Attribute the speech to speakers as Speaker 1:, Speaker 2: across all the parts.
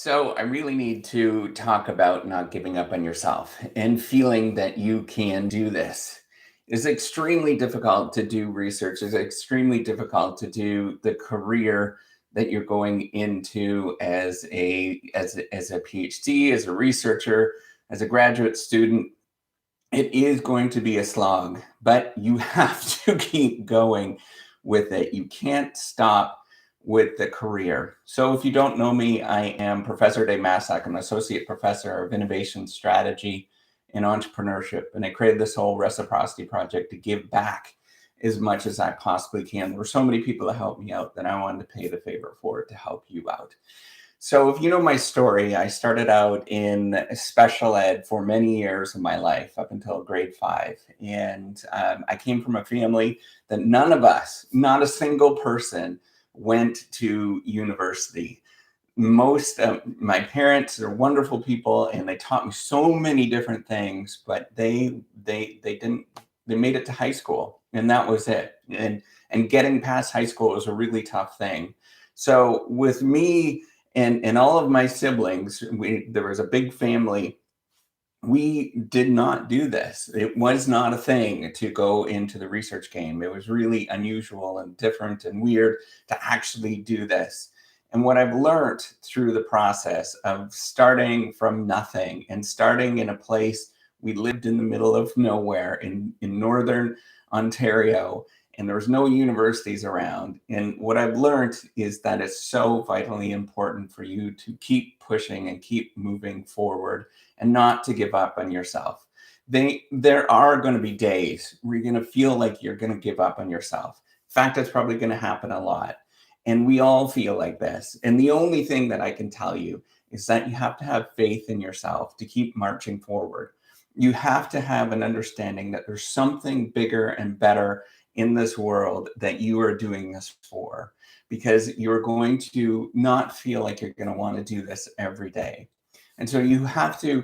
Speaker 1: So, I really need to talk about not giving up on yourself and feeling that you can do this. It's extremely difficult to do research. It's extremely difficult to do the career that you're going into as a PhD, as a researcher, as a graduate student. It is going to be a slog, but you have to keep going with it. You can't stop with the career. So, if you don't know me, I am Professor de Maslach. I'm an associate professor of innovation strategy and entrepreneurship. And I created this whole reciprocity project to give back as much as I possibly can. There were so many people that helped me out that I wanted to pay the favor for it to help you out. So, if you know my story, I started out in special ed for many years of my life, up until grade 5. And I came from a family that none of us, not a single person, went to university. Most of my parents are wonderful people, and they taught me so many different things, but they didn't they made it to high school, and that was it. And getting past high school was a really tough thing. So with me and all of my siblings, there was a big family. We did not do this. It was not a thing to go into the research game. It was really unusual and different and weird to actually do this. And what I've learned through the process of starting from nothing and starting in a place, we lived in the middle of nowhere in northern Ontario, and there was no universities around. And what I've learned is that it's so vitally important for you to keep pushing and keep moving forward and not to give up on yourself. There are going to be days where you're going to feel like you're going to give up on yourself. In fact, it's probably going to happen a lot. And we all feel like this. And the only thing that I can tell you is that you have to have faith in yourself to keep marching forward. You have to have an understanding that there's something bigger and better in this world that you are doing this for, because you're going to not feel like you're going to want to do this every day. And so you have to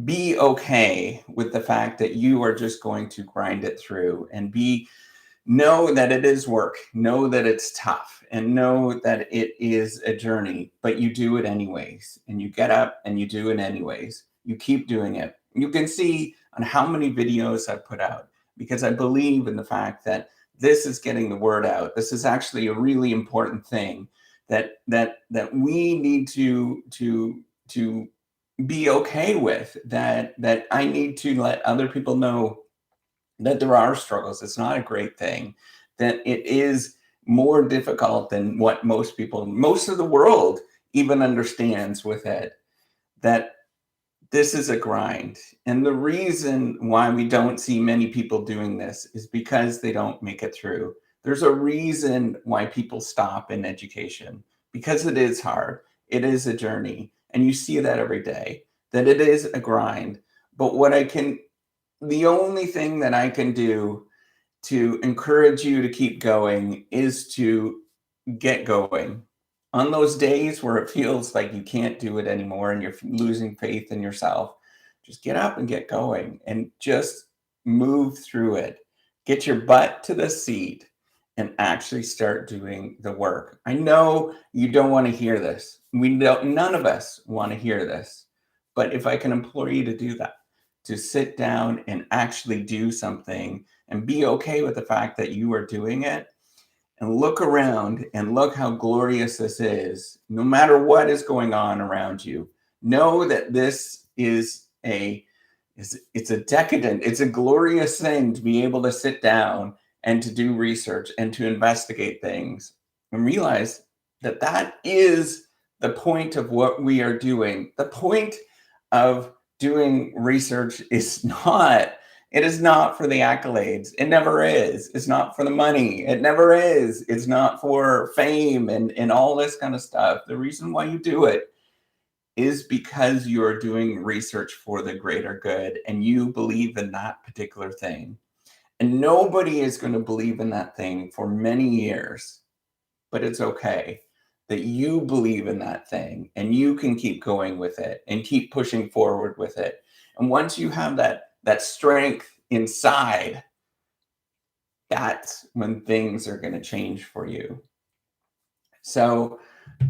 Speaker 1: be okay with the fact that you are just going to grind it through and know that it is work, know that it's tough, and know that it is a journey, but you do it anyways. And you get up and you do it anyways. You keep doing it. You can see on how many videos I put out, because I believe in the fact that this is getting the word out. This is actually a really important thing that we need to be okay with, that I need to let other people know that there are struggles. It's not a great thing, that it is more difficult than what most of the world even understands with it, that this is a grind. And the reason why we don't see many people doing this is because they don't make it through. There's a reason why people stop in education, because it is hard. It is a journey. And you see that every day, that it is a grind. But the only thing that I can do to encourage you to keep going is to get going. On those days where it feels like you can't do it anymore and you're losing faith in yourself, just get up and get going and just move through it. Get your butt to the seat and actually start doing the work. I know you don't want to hear this. None of us want to hear this. But if I can implore you to do that, to sit down and actually do something and be okay with the fact that you are doing it, and look around and look how glorious this is, no matter what is going on around you. Know that this is it's a decadent, it's a glorious thing to be able to sit down and to do research and to investigate things, and realize that that is the point of what we are doing. The point of doing research is not it is not for the accolades. It never is. It's not for the money. It never is. It's not for fame and all this kind of stuff. The reason why you do it is because you're doing research for the greater good and you believe in that particular thing. And nobody is going to believe in that thing for many years, but it's okay that you believe in that thing and you can keep going with it and keep pushing forward with it. And once you have that strength inside, that's when things are going to change for you. So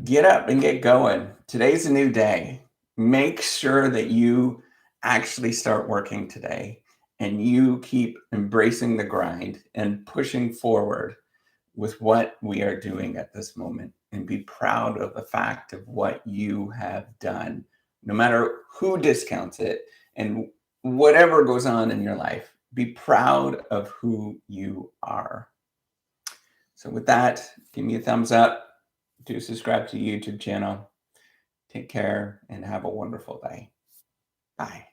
Speaker 1: Get up and get going. Today's a new day. Make sure that you actually start working today and you keep embracing the grind and pushing forward with what we are doing at this moment, and be proud of the fact of what you have done, no matter who discounts it and whatever goes on in your life. Be proud of who you are. So, with that, give me a thumbs up. Do subscribe to the YouTube channel. Take care and have a wonderful day. Bye.